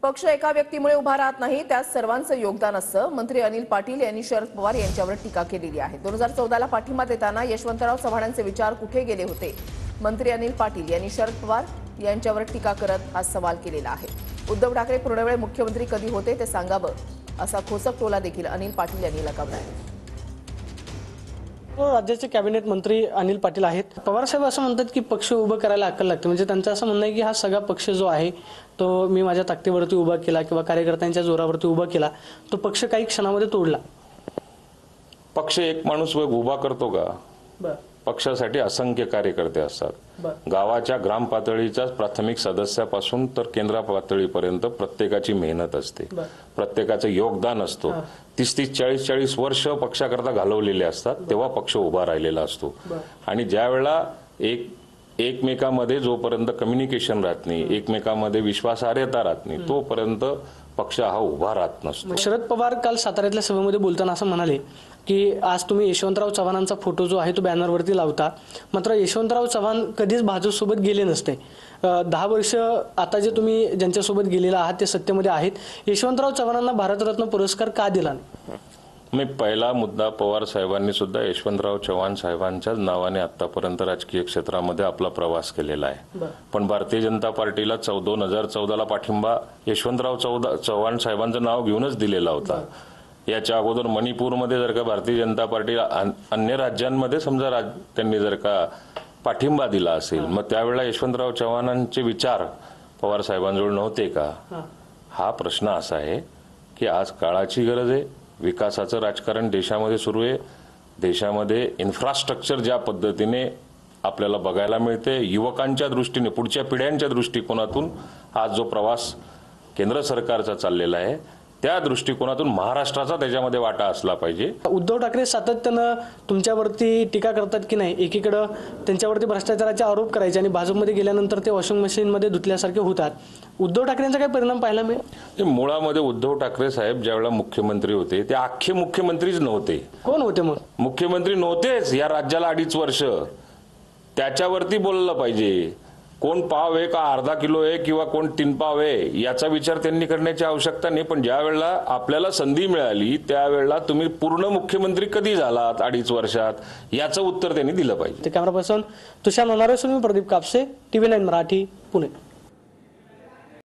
पक्ष एका व्यक्तीमुळे उभा राहत नाही, त्यात सर्वांचं योगदान असतं. मंत्री अनिल पाटील यांनी शरद पवार यांच्यावर टीका केलेली आहे. 2014ला पाठिंबा देताना यशवंतराव चव्हाणांचे विचार कुठे गेले होते? मंत्री अनिल पाटील यांनी शरद पवार यांच्यावर टीका करत हा सवाल केलेला आहे. उद्धव ठाकरे पूर्ण वेळ मुख्यमंत्री कधी होते ते सांगावं, असा खोचक टोला देखील अनिल पाटील यांनी लगावला आहे. राज्याचे कॅबिनेट मंत्री अनिल पाटील आहेत. पवार साहेब असं म्हणतात की पक्ष उभं करायला अक्कल लागते. म्हणजे त्यांचं असं म्हणणं आहे की हा सगळा पक्ष जो आहे तो मी माझ्या ताकदीवरती उभा केला किंवा कार्यकर्त्यांच्या जोरावरती उभा केला, तो पक्ष काही क्षणामध्ये तोडला. पक्ष एक माणूस उभा करतो का? पक्षासाठी असंख्य कार्यकर्ते असतात. गावाच्या ग्राम पातळीच्या प्राथमिक सदस्यापासून तर केंद्र पातळीपर्यंत प्रत्येकाची मेहनत असते, प्रत्येकाचं योगदान असतो. 30-40 वर्ष पक्षाकरता घालवलेले असतात, तेव्हा पक्ष उभा राहिलेला असतो. आणि ज्या वेळेला एकमेकांमध्ये जोपर्यंत कम्युनिकेशन राहत नाही, एकमेकांमध्ये विश्वासार्हता राहत नाही, तोपर्यंत पक्ष हा उभा राहत नसतो. शरद पवार काल साताऱ्यातल्या सभेमध्ये बोलताना असं म्हणाले की आज तुम्ही यशवंतराव चव्हाणांचा फोटो जो आहे तो बॅनरवरती लावता, मात्र यशवंतराव चव्हाण कधीच भाजपसोबत गेले नसते. 10 वर्ष आता जे तुम्ही ज्यांच्यासोबत गेलेला आहात ते सत्तेमध्ये आहेत. यशवंतराव चव्हाणांना भारतरत्न पुरस्कार का दिला नाही? मी पहिला मुद्दा, पवार साहेबांनी सुद्धा यशवंतराव चव्हाण साहेबांच्याच नावाने आतापर्यंत राजकीय क्षेत्रामध्ये आपला प्रवास केलेला आहे. पण भारतीय जनता पार्टीला 2014ला पाठिंबा यशवंतराव चव्हाण साहेबांचं नाव घेऊनच दिलेला होता. याच्या अगोदर मणिपूरमध्ये जर का भारतीय जनता पार्टीला अन्य राज्यांमध्ये समजा त्यांनी जर का पाठिंबा दिला असेल, मग त्यावेळेला यशवंतराव चव्हाणांचे विचार पवार साहेबांजवळ नव्हते का? हा प्रश्न असा आहे की आज काळाची गरज आहे. विकासाचं राजकारण देशामध्ये सुरू आहे. देशामध्ये इन्फ्रास्ट्रक्चर ज्या पद्धतीने आपल्याला बघायला मिळते, युवकांच्या दृष्टीने, पुढच्या पिढ्यांच्या दृष्टिकोनातून आज जो प्रवास केंद्र सरकारचा चाललेला आहे, त्या दृष्टिकोनातून महाराष्ट्राचा त्याच्यामध्ये वाटा असला पाहिजे. उद्धव ठाकरे सातत्यानं तुमच्यावरती टीका करतात की नाही? एकीकडे त्यांच्यावरती भ्रष्टाचाराचे आरोप करायचे आणि भाजपमध्ये गेल्यानंतर ते वॉशिंग मशीनमध्ये धुतल्यासारखे होतात. उद्धव ठाकरेंचा काय परिणाम पाहायला मिळेल? मुळामध्ये उद्धव ठाकरे साहेब ज्यावेळेला मुख्यमंत्री होते ते अख्खे मुख्यमंत्रीच नव्हते. कोण होते मग? मुख्यमंत्री नव्हतेच या राज्याला 2.5 वर्ष. त्याच्यावरती बोललं पाहिजे. कोण पाव आहे का अर्धा किलो आहे किंवा कोण 3 पाव आहे याचा विचार त्यांनी करण्याची आवश्यकता नाही. पण ज्या वेळेला आपल्याला संधी मिळाली त्यावेळेला तुम्ही पूर्ण मुख्यमंत्री कधी झालात 2.5 वर्षात, याचं उत्तर त्यांनी दिलं पाहिजे. कॅमेरा पर्सन तुषार लोणारे, प्रदीप कापसे, TV9 मराठी, पुणे.